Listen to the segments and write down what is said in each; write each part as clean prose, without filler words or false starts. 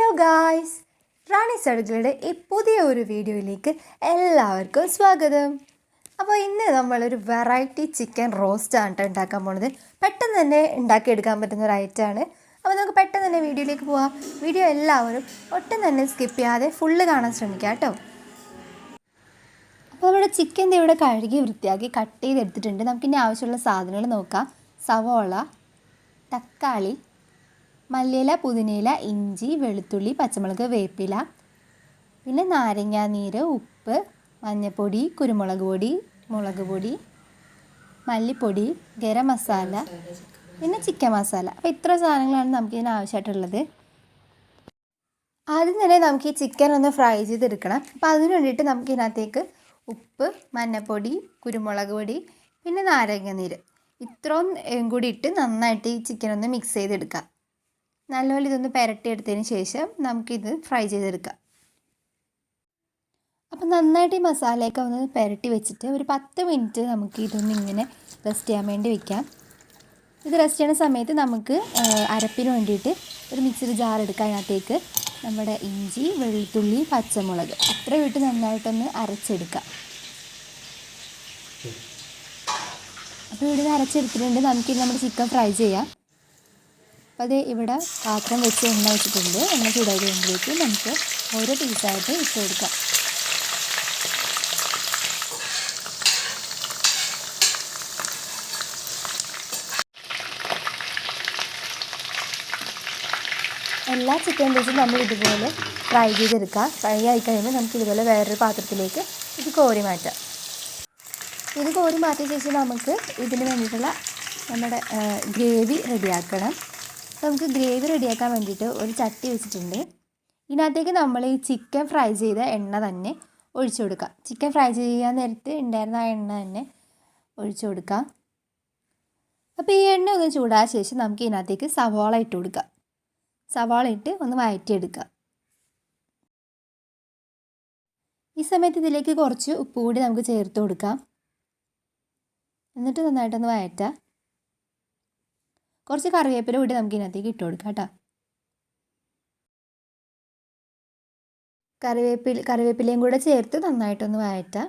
Hello guys, റാണി സടുക്കളുടെ ഈ പുതിയ ഒരു വീഡിയോയിലേക്ക് എല്ലാവർക്കും സ്വാഗതം. അപ്പോൾ ഇന്ന് നമ്മളൊരു വെറൈറ്റി ചിക്കൻ റോസ്റ്റാണ് ഉണ്ടാക്കാൻ പോകുന്നത്. പെട്ടെന്ന് തന്നെ ഉണ്ടാക്കിയെടുക്കാൻ പറ്റുന്ന ഒരു ഐറ്റമാണ്. അപ്പോൾ നമുക്ക് പെട്ടെന്ന് തന്നെ വീഡിയോയിലേക്ക് പോവാം. വീഡിയോ എല്ലാവരും ഒട്ടും തന്നെ സ്കിപ്പ് ചെയ്യാതെ ഫുള്ള് കാണാൻ ശ്രമിക്കാം കേട്ടോ. അപ്പോൾ നമ്മുടെ ചിക്കൻ ഇവിടെ കഴുകി വൃത്തിയാക്കി കട്ട് ചെയ്തെടുത്തിട്ടുണ്ട്. നമുക്കിനി ആവശ്യമുള്ള സാധനങ്ങൾ നോക്കാം. സവോള, തക്കാളി, മല്ലിയില, പുതിനയില, ഇഞ്ചി, വെളുത്തുള്ളി, പച്ചമുളക്, വേപ്പില, പിന്നെ നാരങ്ങാനീര്, ഉപ്പ്, മഞ്ഞൾപ്പൊടി, കുരുമുളക് പൊടി, മുളക് പൊടി, മല്ലിപ്പൊടി, ഗരം മസാല, പിന്നെ ചിക്കൻ മസാല. അപ്പോൾ ഇത്ര സാധനങ്ങളാണ് നമുക്കിതിന് ആവശ്യമായിട്ടുള്ളത്. ആദ്യം തന്നെ നമുക്ക് ഈ ചിക്കൻ ഒന്ന് ഫ്രൈ ചെയ്തെടുക്കണം. അപ്പോൾ അതിന് വേണ്ടിയിട്ട് നമുക്ക് ഇതിനകത്തേക്ക് ഉപ്പ്, മഞ്ഞൾപ്പൊടി, കുരുമുളക് പൊടി, പിന്നെ നാരങ്ങാനീര് ഇത്രയും കൂടി ഇട്ട് നന്നായിട്ട് ഈ ചിക്കൻ ഒന്ന് മിക്സ് ചെയ്തെടുക്കാം. നല്ലപോലെ ഇതൊന്ന് പുരട്ടിയെടുത്തതിന് ശേഷം നമുക്കിത് ഫ്രൈ ചെയ്തെടുക്കാം. അപ്പം നന്നായിട്ട് ഈ മസാലയൊക്കെ ഒന്ന് പുരട്ടി വെച്ചിട്ട് ഒരു 10 മിനിറ്റ് നമുക്ക് ഇതൊന്ന് ഇങ്ങനെ റെസ്റ്റ് ചെയ്യാൻ വേണ്ടി വെക്കാം. ഇത് റെസ്റ്റ് ചെയ്യുന്ന സമയത്ത് നമുക്ക് അരപ്പിന് വേണ്ടിയിട്ട് ഒരു മിക്സിയുടെ ജാർ എടുക്കാം. അതിനകത്തേക്ക് നമ്മുടെ ഇഞ്ചി, വെളുത്തുള്ളി, പച്ചമുളക് ഇത്രയും ഇട്ട് നന്നായിട്ടൊന്ന് അരച്ചെടുക്കാം. അപ്പോൾ ഇവിടെ അരച്ചെടുത്തിട്ടുണ്ട്. നമുക്കിത് നമ്മുടെ ചിക്കൻ ഫ്രൈ ചെയ്യാം. അപ്പോൾ അത് ഇവിടെ പാത്രം വെച്ച് എണ്ണ വെച്ചിട്ടുണ്ട്. എണ്ണ ചൂടായി കഴിയുമ്പോഴേക്ക് നമുക്ക് ഓരോ പീസായിട്ട് ഇട്ട് കൊടുക്കാം. എല്ലാ ചിക്കൻ പീസും നമ്മൾ ഇതുപോലെ ഫ്രൈ ചെയ്തെടുക്കാം. ഫ്രൈ ആയി കഴിയുമ്പോൾ നമുക്ക് ഇതുപോലെ വേറൊരു പാത്രത്തിലേക്ക് ഇത് കോരി മാറ്റാം. ഇത് കോരി മാറ്റിയ ശേഷം നമുക്ക് ഇതിന് വേണ്ടിയിട്ടുള്ള നമ്മുടെ ഗ്രേവി റെഡിയാക്കണം. നമുക്ക് ഗ്രേവി റെഡിയാക്കാൻ വേണ്ടിയിട്ട് ഒരു ചട്ടി വെച്ചിട്ടുണ്ട്. ഇതിനകത്തേക്ക് നമ്മൾ ഈ ചിക്കൻ ഫ്രൈ ചെയ്ത എണ്ണ തന്നെ ഒഴിച്ചു കൊടുക്കാം. ചിക്കൻ ഫ്രൈ ചെയ്യാൻ നേരത്ത് ഉണ്ടായിരുന്ന ആ എണ്ണ തന്നെ ഒഴിച്ചു കൊടുക്കാം. അപ്പോൾ ഈ എണ്ണ ഒന്ന് ചൂടായ ശേഷം നമുക്ക് ഇതിനകത്തേക്ക് സവാള ഇട്ട് കൊടുക്കാം. സവാള ഇട്ട് ഒന്ന് വഴറ്റിയെടുക്കാം. ഈ സമയത്ത് ഇതിലേക്ക് കുറച്ച് ഉപ്പ് കൂടി നമുക്ക് ചേർത്ത് കൊടുക്കാം. എന്നിട്ട് നന്നായിട്ടൊന്ന് വഴറ്റാം. കുറച്ച് കറിവേപ്പില കൂടി നമുക്ക് ഇതിനകത്തേക്ക് ഇട്ട് കൊടുക്കാം കേട്ടോ. കറിവേപ്പിലയും കൂടെ ചേർത്ത് നന്നായിട്ടൊന്ന് വഴറ്റാം.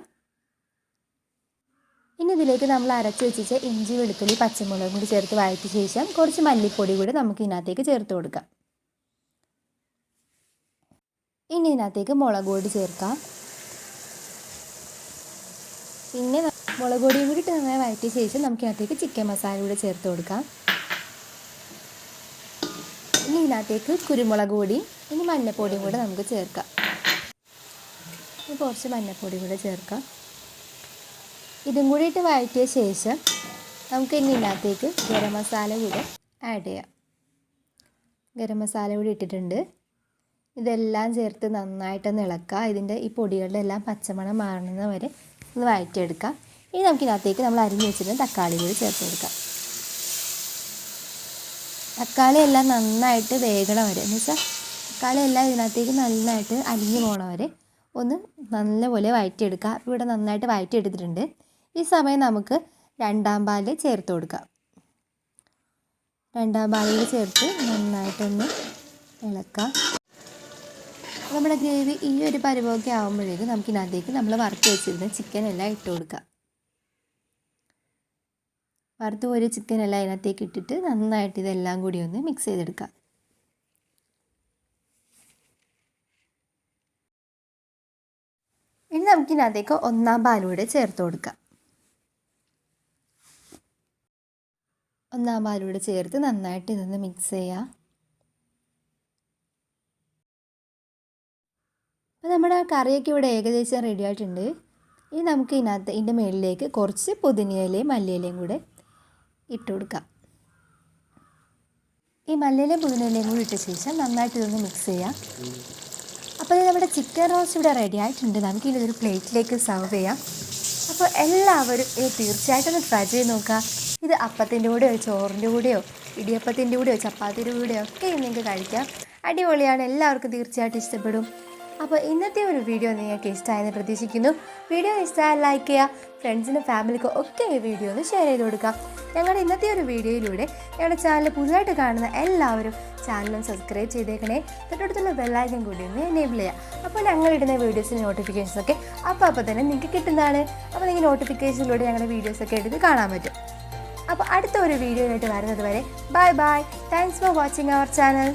ഇനി ഇതിലേക്ക് നമ്മൾ അരച്ച് വെച്ചിട്ട് ഇഞ്ചി, വെളുത്തുള്ളി, പച്ചമുളകും കൂടി ചേർത്ത് വഴറ്റിയ ശേഷം കുറച്ച് മല്ലിപ്പൊടി കൂടി നമുക്ക് ഇതിനകത്തേക്ക് ചേർത്ത് കൊടുക്കാം. ഇനി ഇതിനകത്തേക്ക് മുളക് പൊടി ചേർക്കാം. പിന്നെ മുളക് പൊടിയും കൂടി ഇട്ട് നന്നായി വഴറ്റിയ ശേഷം നമുക്ക് ഇതിനകത്തേക്ക് ചിക്കൻ മസാല കൂടി ചേർത്ത് കൊടുക്കാം. ഇനി ഇതിനകത്തേക്ക് കുരുമുളക് പൊടി, ഇനി മഞ്ഞൾപ്പൊടിയും കൂടെ നമുക്ക് ചേർക്കാം. ഇനി കുറച്ച് മഞ്ഞൾപ്പൊടി കൂടെ ചേർക്കാം. ഇതും കൂടി ഇട്ട് വഴറ്റിയ ശേഷം നമുക്ക് ഇനി ഇതിനകത്തേക്ക് ഗരം മസാല കൂടെ ആഡ് ചെയ്യാം. ഗരം മസാല കൂടി ഇട്ടിട്ടുണ്ട്. ഇതെല്ലാം ചേർത്ത് നന്നായിട്ടൊന്ന് ഇളക്കുക. ഇതിൻ്റെ ഈ പൊടികളുടെ എല്ലാം പച്ചമണം മാറുന്നത് വരെ ഒന്ന് വഴറ്റിയെടുക്കാം. ഇനി നമുക്ക് ഇതിനകത്തേക്ക് നമ്മൾ അരിഞ്ഞ് വെച്ചിട്ട് തക്കാളി കൂടി ചേർത്ത് കൊടുക്കാം. തക്കാളി എല്ലാം നന്നായിട്ട് വേകണം വരെ, എന്ന് വെച്ചാൽ തക്കാളി എല്ലാം ഇതിനകത്തേക്ക് നന്നായിട്ട് അലിഞ്ഞു പോകണ വരെ ഒന്ന് നല്ലപോലെ വഴറ്റിയെടുക്കുക. ഇവിടെ നന്നായിട്ട് വഴറ്റിയെടുത്തിട്ടുണ്ട്. ഈ സമയം നമുക്ക് രണ്ടാം പാല് ചേർത്ത് കൊടുക്കാം. രണ്ടാം പാലിൽ ചേർത്ത് നന്നായിട്ടൊന്ന് ഇളക്കാം. നമ്മുടെ ഗ്രേവി ഈ ഒരു പരുവമൊക്കെ ആകുമ്പോഴേക്ക് നമുക്ക് ഇതിനകത്തേക്ക് നമ്മൾ വറുത്ത് വെച്ചിരുന്ന ചിക്കൻ എല്ലാം ഇട്ട് കൊടുക്കാം. വറുത്ത് ഒരു ചിക്കൻ എല്ലാം അതിനകത്തേക്ക് ഇട്ടിട്ട് നന്നായിട്ട് ഇതെല്ലാം കൂടി ഒന്ന് മിക്സ് ചെയ്തെടുക്കാം. ഇനി നമുക്കിതിനകത്തേക്ക് ഒന്നാം പാലൂടെ ചേർത്ത് കൊടുക്കാം. ഒന്നാം പാലൂടെ ചേർത്ത് നന്നായിട്ട് ഇതൊന്ന് മിക്സ് ചെയ്യാം. അപ്പോൾ നമ്മുടെ കറിയൊക്കെ ഇവിടെ ഏകദേശം റെഡി ആയിട്ടുണ്ട്. ഇനി നമുക്ക് ഇതിൻ്റെ മുകളിലേക്ക് കുറച്ച് പുതിനയിലയും മല്ലിയിലയും കൂടെ ഇട്ട് കൊടുക്കാം. ഈ മല്ലിയിലയും പുതിനയിലയും കൂടി ഇട്ട ശേഷം നന്നായിട്ട് ഇതൊന്ന് മിക്സ് ചെയ്യാം. അപ്പോൾ നമ്മുടെ ചിക്കൻ റോസ്റ്റ് ഇവിടെ റെഡി ആയിട്ടുണ്ട്. നമുക്കിനി ഇതൊരു പ്ലേറ്റിലേക്ക് സെർവ് ചെയ്യാം. അപ്പോൾ എല്ലാവരും ഇത് തീർച്ചയായിട്ടും ഒന്ന് ട്രൈ ചെയ്ത് നോക്കുക. ഇത് അപ്പത്തിൻ്റെ കൂടെയോ ചോറിൻ്റെ കൂടെയോ ഇടിയപ്പത്തിൻ്റെ കൂടെയോ ചപ്പാത്തിയുടെ കൂടെയോ ഒക്കെ നിങ്ങൾക്ക് കഴിക്കാം. അടിപൊളിയാണ്. എല്ലാവർക്കും തീർച്ചയായിട്ടും ഇഷ്ടപ്പെടും. അപ്പോൾ ഇന്നത്തെ ഒരു വീഡിയോ നിങ്ങൾക്ക് ഇഷ്ടമായെന്ന് പ്രതീക്ഷിക്കുന്നു. വീഡിയോ ഇഷ്ടമായാൽ ലൈക്ക് ചെയ്യുക, ഫ്രണ്ട്സിനും ഫാമിലിക്കും ഒക്കെ ഈ വീഡിയോ ഒന്ന് ഷെയർ ചെയ്ത് കൊടുക്കാം. ഞങ്ങളുടെ ഇന്നത്തെ ഒരു വീഡിയോയിലൂടെ ഞങ്ങളുടെ ചാനൽ പുതുതായിട്ട് കാണുന്ന എല്ലാവരും ചാനലും സബ്സ്ക്രൈബ് ചെയ്തേക്കണേ. തൊട്ടടുത്തുള്ള ബെല്ലൈക്കൺ കൂടി ഒന്ന് എനേബിൾ ചെയ്യുക. അപ്പോൾ ഞങ്ങളിടുന്ന വീഡിയോസിൻ്റെ നോട്ടിഫിക്കേഷൻസൊക്കെ അപ്പോൾ തന്നെ നിങ്ങൾക്ക് കിട്ടുന്നതാണ്. അപ്പോൾ നിങ്ങൾക്ക് നോട്ടിഫിക്കേഷനിലൂടെ ഞങ്ങളുടെ വീഡിയോസൊക്കെ എടുത്ത് കാണാൻ പറ്റും. അപ്പോൾ അടുത്ത ഒരു വീഡിയോ ആയിട്ട് വരുന്നത് വരെ bye bye. Thanks for watching our channel.